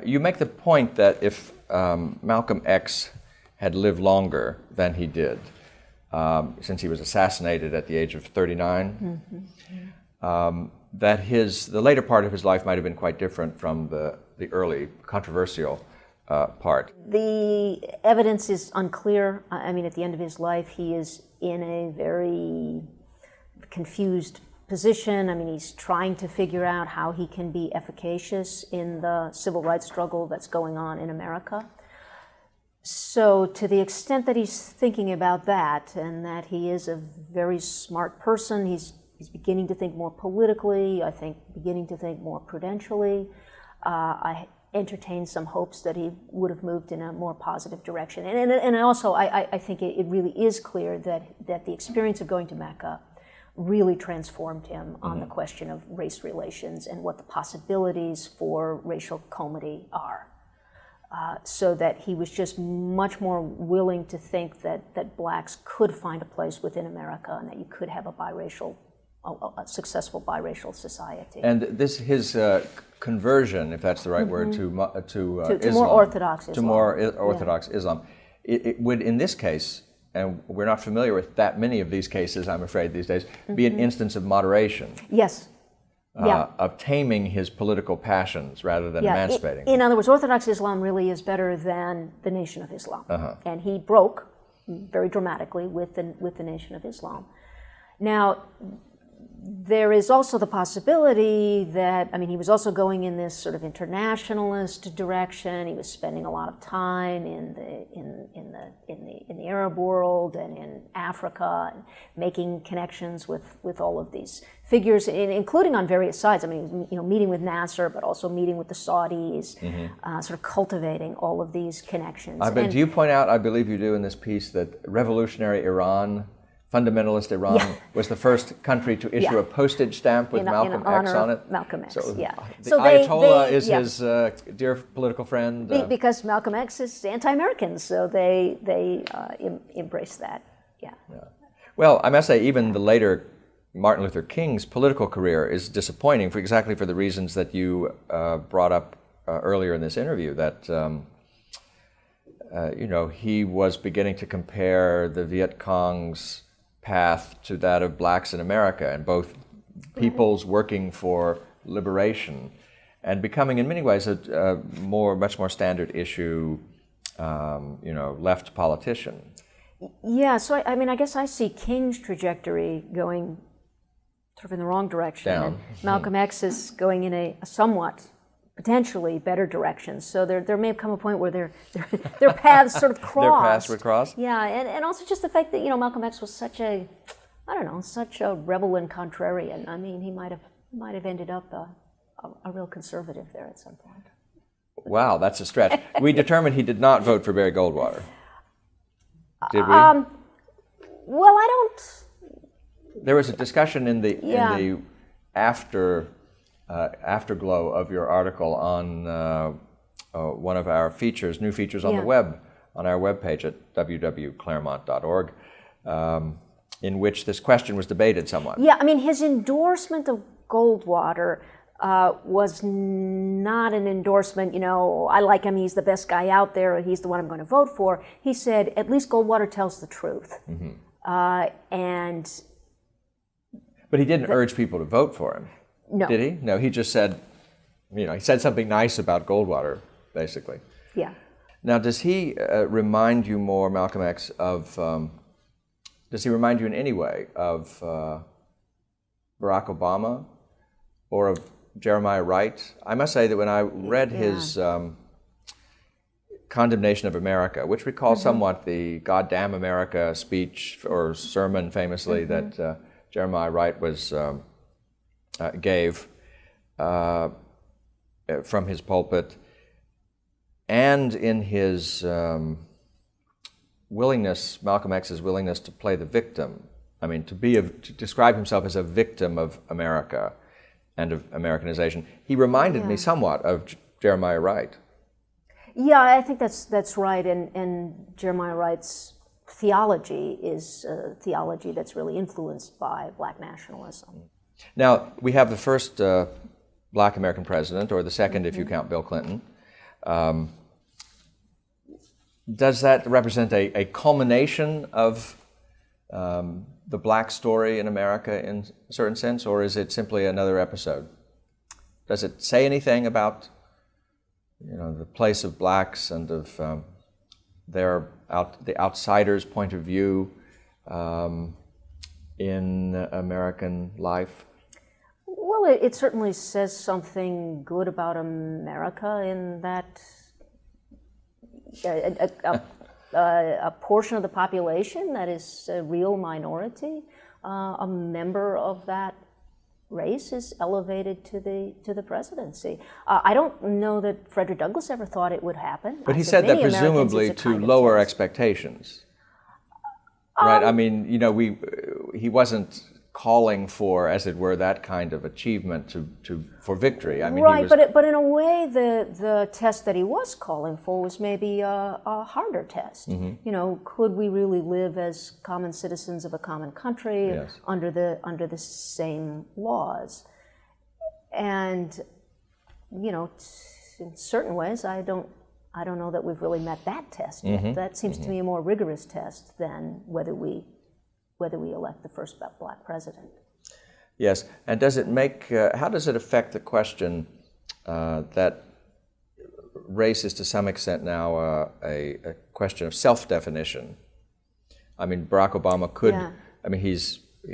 You make the point that if Malcolm X had lived longer than he did, since he was assassinated at the age of 39, that the later part of his life might have been quite different from the early controversial part. The evidence is unclear. I mean, at the end of his life, he is in a very confused position. I mean, he's trying to figure out how he can be efficacious in the civil rights struggle that's going on in America. So to the extent that he's thinking about that, and that he is a very smart person, he's beginning to think more politically, I think beginning to think more prudentially. I entertain some hopes that he would have moved in a more positive direction. And also, I think it really is clear that the experience of going to Mecca really transformed him on the question of race relations and what the possibilities for racial comity are. So that he was just much more willing to think that blacks could find a place within America and that you could have a successful biracial society. And his conversion, if that's the right word, to Islam, more Orthodox Islam. To more Orthodox Islam, it would, in this case, and we're not familiar with that many of these cases, I'm afraid, these days, be an instance of moderation. Yes. Of taming his political passions rather than emancipating. In other words, Orthodox Islam really is better than the Nation of Islam. And he broke very dramatically with the Nation of Islam. Now, there is also the possibility that, I mean, he was also going in this sort of internationalist direction. He was spending a lot of time in the Arab world and in Africa, and making connections with all of these figures, including on various sides. I mean, meeting with Nasser, but also meeting with the Saudis, sort of cultivating all of these connections. Do you point out, I believe you do in this piece, that revolutionary Iran, fundamentalist Iran, was the first country to issue a postage stamp with Malcolm X on it? Malcolm X, so, yeah. The Ayatollah is his dear political friend. Because Malcolm X is anti-American, so they embrace that, yeah. Well, I must say, even the later Martin Luther King's political career is disappointing for exactly for the reasons that you brought up earlier in this interview, that he was beginning to compare the Viet Cong's path to that of blacks in America, and both peoples working for liberation, and becoming in many ways a much more standard issue, left politician. Yeah, so I guess I see King's trajectory going sort of in the wrong direction. Down. And Malcolm X is going in a somewhat potentially better directions. So there may have come a point where their paths sort of crossed. Their paths would cross? Yeah, and also just the fact that, Malcolm X was such a rebel and contrarian. I mean, he might have ended up a real conservative there at some point. Wow, that's a stretch. We determined he did not vote for Barry Goldwater. Did we? Well, I don't... There was a discussion in the afterglow of your article on one of our new features on the web, on our webpage at www.claremont.org, in which this question was debated somewhat. Yeah, I mean, his endorsement of Goldwater was not an endorsement, I like him, he's the best guy out there, or he's the one I'm going to vote for. He said, at least Goldwater tells the truth. But he didn't urge people to vote for him. No. Did he? No, he just said, he said something nice about Goldwater, basically. Yeah. Now, does he remind you more, Malcolm X, does he remind you in any way of Barack Obama or of Jeremiah Wright? I must say that when I read his condemnation of America, which recalls somewhat the "Goddamn America" speech or sermon famously that Jeremiah Wright gave from his pulpit, and in his Malcolm X's willingness to play the victim. I mean, to describe himself as a victim of America and of Americanization. He reminded me somewhat of Jeremiah Wright. Yeah, I think that's right, and Jeremiah Wright's theology is a theology that's really influenced by black nationalism. Now, we have the first black American president, or the second if you count Bill Clinton. Does that represent a culmination of the black story in America in a certain sense, or is it simply another episode? Does it say anything about, the place of blacks and of the outsider's point of view in American life? Well, it certainly says something good about America in that a portion of the population that is a real minority, a member of that race is elevated to the presidency. I don't know that Frederick Douglass ever thought it would happen. But he said that presumably to lower expectations, right? I mean, he wasn't calling for, as it were, that kind of achievement for victory. I mean, right, but in a way, the test that he was calling for was maybe a harder test. Could we really live as common citizens of a common country under the same laws? And in certain ways, I don't know that we've really met that test yet. That seems to me a more rigorous test than whether we elect the first black president. Yes, and does it how does it affect the question that race is to some extent now a question of self-definition? I mean, Barack Obama could, he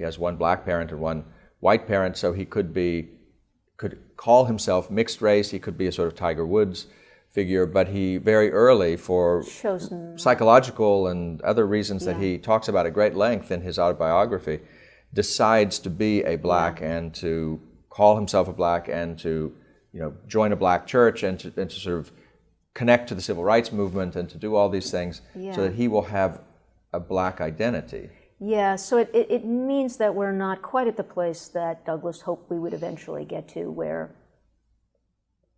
has one black parent and one white parent, so he could call himself mixed race, he could be a sort of Tiger Woods figure, but he very early, for psychological and other reasons that he talks about at great length in his autobiography, decides to be a black and to call himself a black and to join a black church and to sort of connect to the civil rights movement and to do all these things so that he will have a black identity. Yeah, so it means that we're not quite at the place that Douglass hoped we would eventually get to, where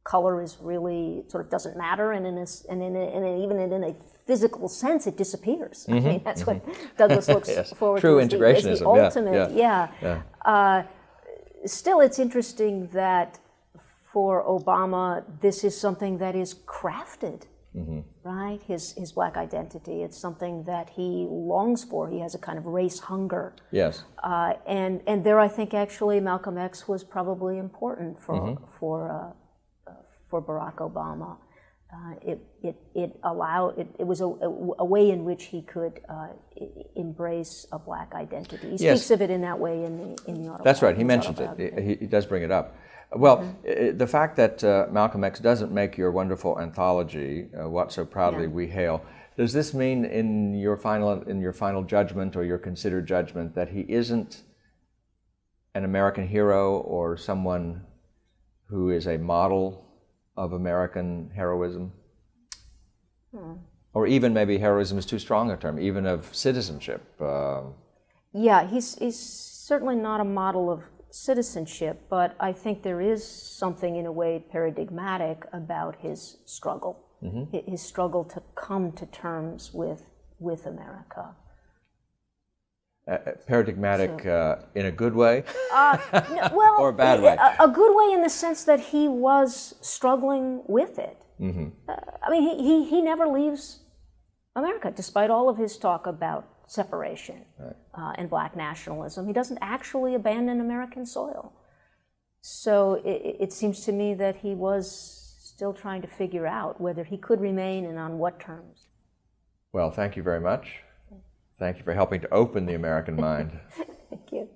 color is really sort of doesn't matter, and even in a physical sense, it disappears. I mean, that's what Douglass looks forward True to. integrationism. As the ultimate, still, it's interesting that for Obama, this is something that is crafted, right? His black identity. It's something that he longs for. He has a kind of race hunger. Yes. And there, I think, actually, Malcolm X was probably important for Barack Obama. It was a way in which he could embrace a black identity. He speaks of it in that way in the autobiography. That's right, he mentions it. He does bring it up. Well, the fact that Malcolm X doesn't make your wonderful anthology, What So Proudly We Hail, does this mean in your final judgment or your considered judgment that he isn't an American hero or someone who is a model of American heroism? Or even maybe heroism is too strong a term, even of citizenship. He's certainly not a model of citizenship, but I think there is something in a way paradigmatic about his struggle, his struggle to come to terms with America. Paradigmatic in a good way? Or a bad way? A good way in the sense that he was struggling with it. I mean, he never leaves America, despite all of his talk about separation and black nationalism. He doesn't actually abandon American soil. So it seems to me that he was still trying to figure out whether he could remain and on what terms. Well, thank you very much. Thank you for helping to open the American mind. Thank you.